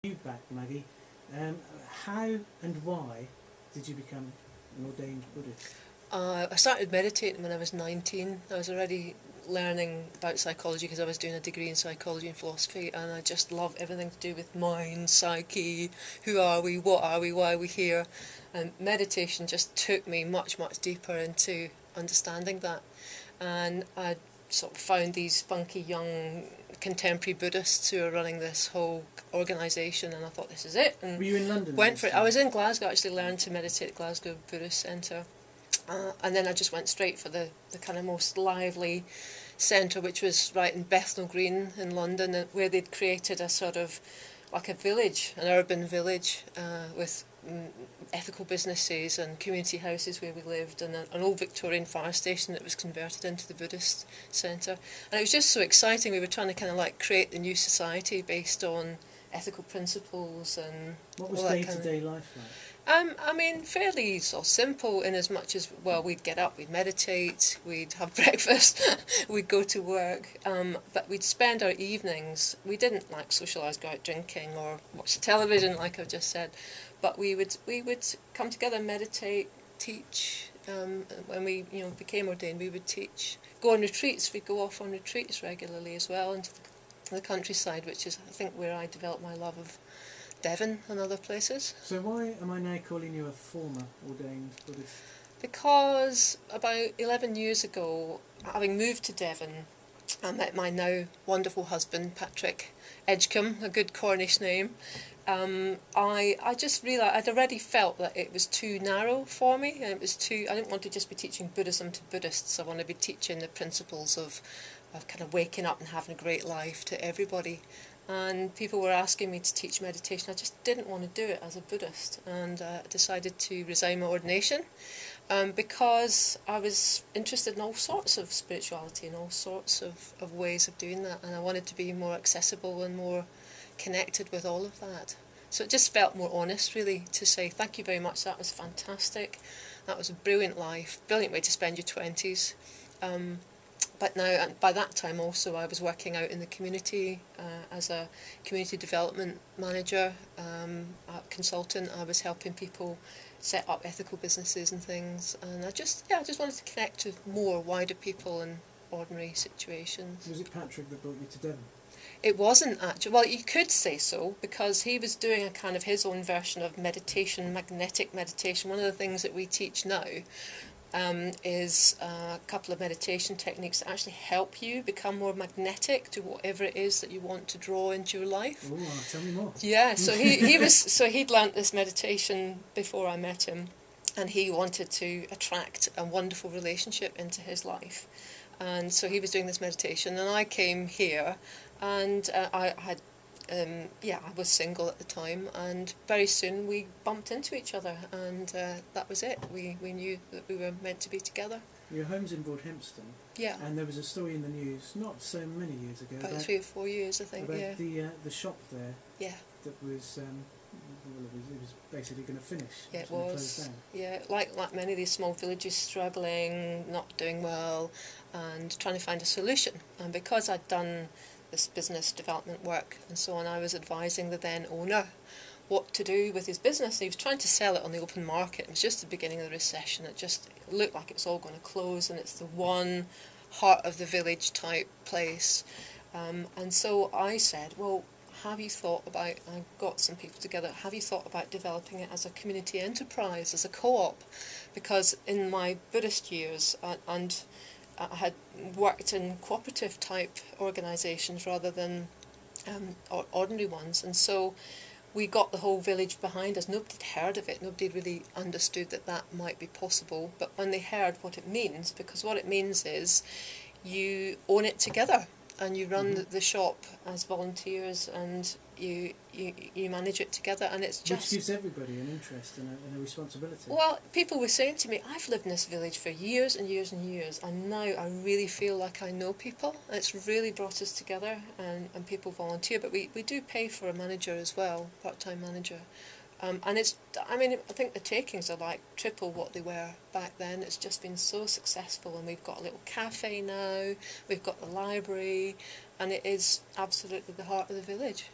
You back, Maggie. How and why did you become an ordained Buddhist? I started meditating when I was 19. I was already learning about psychology because I was doing a degree in psychology and philosophy, and I just love everything to do with mind, psyche, who are we, what are we, why are we here. And meditation just took me much, much deeper into understanding that. And I sort of found these funky young contemporary Buddhists who are running this whole organisation, and I thought, this is it. And Were you in London? went for it. I was in Glasgow, actually learned to meditate at Glasgow Buddhist Centre. And then I just went straight for the kind of most lively centre, which was right in Bethnal Green in London, where they'd created a sort of like a village, an urban village with ethical businesses and community houses where we lived, and an old Victorian fire station that was converted into the Buddhist centre. And it was just so exciting. We were trying to kind of like create the new society based on ethical principles and what was day-to-day life like? I mean, fairly sort of simple in as much as, well, we'd get up, we'd meditate, we'd have breakfast, we'd go to work, but we'd spend our evenings, we didn't like socialise, go out drinking or watch television like I've just said, but we would come together, meditate, teach. When we became ordained, we would teach, go on retreats. We'd go off on retreats regularly as well into the countryside, which is, I think, where I developed my love of Devon and other places. So why am I now calling you a former ordained Buddhist? Because about 11 years ago, having moved to Devon, I met my now wonderful husband, Patrick Edgecombe, a good Cornish name. I just realised I'd already felt that it was too narrow for me, and I didn't want to just be teaching Buddhism to Buddhists. I want to be teaching the principles of kind of waking up and having a great life to everybody. And people were asking me to teach meditation. I just didn't want to do it as a Buddhist, and decided to resign my ordination because I was interested in all sorts of spirituality and all sorts of ways of doing that, and I wanted to be more accessible and more connected with all of that. So it just felt more honest, really, to say thank you very much, that was fantastic, that was a brilliant life, brilliant way to spend your 20s. But now, and by that time also, I was working out in the community as a community development manager, consultant. I was helping people set up ethical businesses and things, and I just wanted to connect with more wider people in ordinary situations. Was it Patrick that brought you to Devon? It wasn't actually. Well, you could say so, because he was doing a kind of his own version of meditation, magnetic meditation. One of the things that we teach now is a couple of meditation techniques that actually help you become more magnetic to whatever it is that you want to draw into your life. Oh, tell me more. Yeah, so he'd learnt this meditation before I met him, and he wanted to attract a wonderful relationship into his life. And so he was doing this meditation, and I came here, and I was single at the time, and very soon we bumped into each other, and that was it. We knew that we were meant to be together. Your home's in Broadhempston. Yeah. And there was a story in the news not so many years ago about 3 or 4 years, I think. About yeah. the shop there. Yeah. That was it was basically going to finish. Yeah, it was. Yeah, like many of these small villages, struggling, not doing well, and trying to find a solution. And because I'd done this business development work and so on, I was advising the then owner what to do with his business. He was trying to sell it on the open market. It was just the beginning of the recession. It just looked like it was all going to close, and it's the one heart of the village type place. And so I said, well, have you thought about, I got some people together, have you thought about developing it as a community enterprise, as a co-op? Because in my Buddhist years, and I had worked in cooperative type organisations rather than ordinary ones, and so we got the whole village behind us. Nobody had heard of it, nobody really understood that that might be possible, but when they heard what it means, because what it means is you own it together, and you run the shop as volunteers, and you manage it together, and it's just... Which gives everybody an interest and a responsibility. Well, people were saying to me, I've lived in this village for years and years and years, and now I really feel like I know people. It's really brought us together, and people volunteer, but we do pay for a manager as well, part-time manager. And it's, I mean, I think the takings are like triple what they were back then. It's just been so successful, and we've got a little cafe now, we've got the library, and it is absolutely the heart of the village.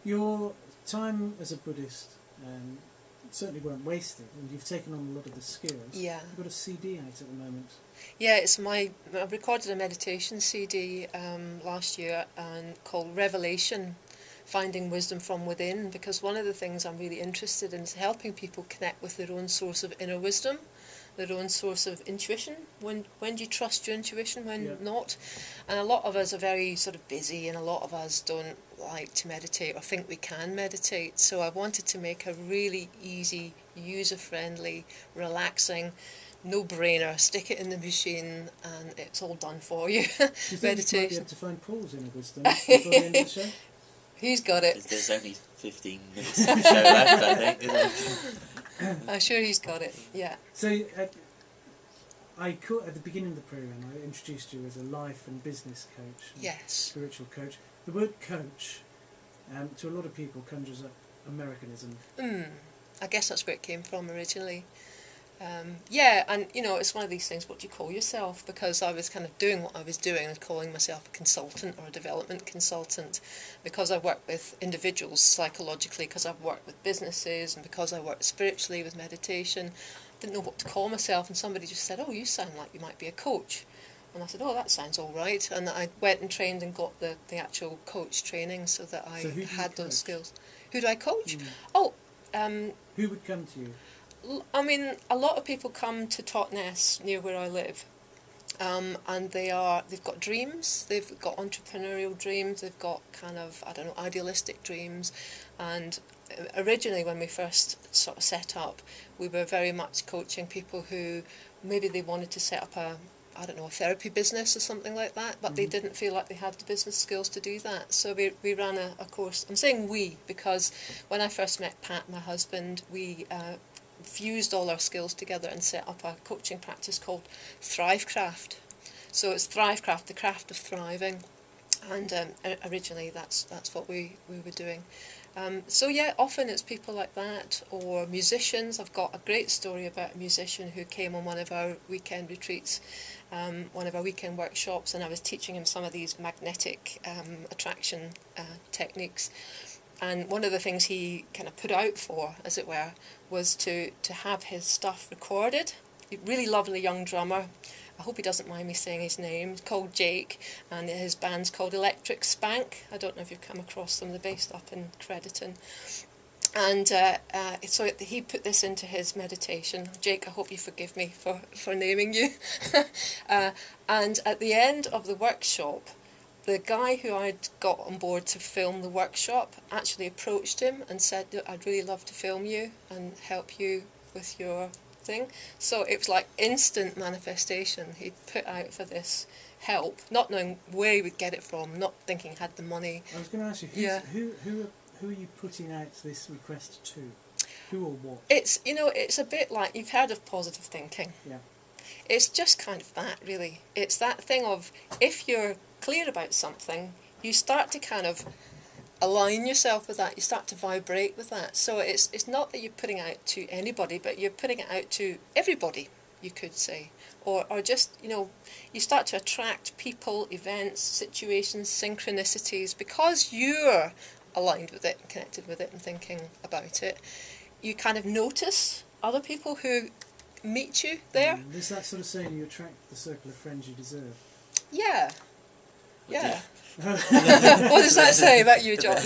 Your time as a Buddhist certainly weren't wasted, and you've taken on a lot of the skills. Yeah. You've got a CD out at the moment. Yeah, I recorded a meditation CD last year and called Revelation, Finding Wisdom from Within, because one of the things I'm really interested in is helping people connect with their own source of inner wisdom, their own source of intuition. When do you trust your intuition, when not? And a lot of us are very sort of busy, and a lot of us don't like to meditate or think we can meditate. So I wanted to make a really easy, user-friendly, relaxing, no-brainer, stick it in the machine and it's all done for you. Do you think meditation. you might be able to find Paul's inner wisdom before the end of the show? He's got it. There's only 15 minutes of the show left, I think, isn't there? I'm sure he's got it, yeah. So, I caught at the beginning of the programme, I introduced you as a life and business coach. Yes. Spiritual coach. The word coach, to a lot of people, conjures up Americanism. I guess that's where it came from originally. Yeah, and you know, it's one of these things, what do you call yourself? Because I was kind of doing what I was doing and calling myself a consultant or a development consultant, because I work with individuals psychologically, because I've worked with businesses, and because I work spiritually with meditation. Didn't know what to call myself, and somebody just said, oh, you sound like you might be a coach. And I said, oh, that sounds all right. And I went and trained and got the actual coach training so that I had those skills. Who do I coach? Oh, who would come to you? I mean, a lot of people come to Totnes, near where I live, and they've got dreams, they've got entrepreneurial dreams, they've got kind of, I don't know, idealistic dreams. And originally when we first sort of set up, we were very much coaching people who maybe they wanted to set up a therapy business or something like that, but they didn't feel like they had the business skills to do that. So we ran a course. I'm saying we because when I first met Pat, my husband, we fused all our skills together and set up a coaching practice called Thrivecraft. So it's Thrivecraft, the craft of thriving, and originally that's what we were doing. So yeah, often it's people like that, or musicians. I've got a great story about a musician who came on one of our weekend retreats, one of our weekend workshops, and I was teaching him some of these magnetic attraction techniques. And one of the things he kind of put out for, as it were, was to have his stuff recorded. A really lovely young drummer. I hope he doesn't mind me saying his name. He's called Jake, and his band's called Electric Spank. I don't know if you've come across them. They're based up in Crediton. And so he put this into his meditation. Jake, I hope you forgive me for naming you. And at the end of the workshop, the guy who I'd got on board to film the workshop actually approached him and said, I'd really love to film you and help you with your thing. So it was like instant manifestation. He put out for this help, not knowing where he would get it from, not thinking he had the money. I was going to ask you, who are you putting out this request to? Who or what? It's a bit like, you've heard of positive thinking. Yeah. It's just kind of that, really. It's that thing of, if you're clear about something, you start to kind of align yourself with that, you start to vibrate with that. So it's not that you're putting out to anybody, but you're putting it out to everybody, you could say. Or just, you start to attract people, events, situations, synchronicities, because you're aligned with it and connected with it and thinking about it. You kind of notice other people who meet you there. There's that sort of saying, you attract the circle of friends you deserve. Yeah. Yeah. What does that say about you, John?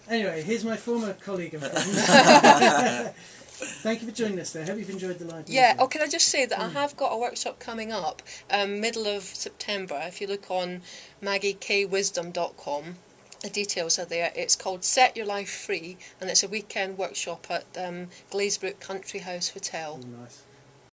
Anyway, here's my former colleague and friend. Thank you for joining us there. I hope you've enjoyed the live Yeah, music. can I just say that I have got a workshop coming up, middle of September. If you look on MaggieKayWisdom.com, the details are there. It's called Set Your Life Free, and it's a weekend workshop at Glazebrook Country House Hotel. Oh, nice.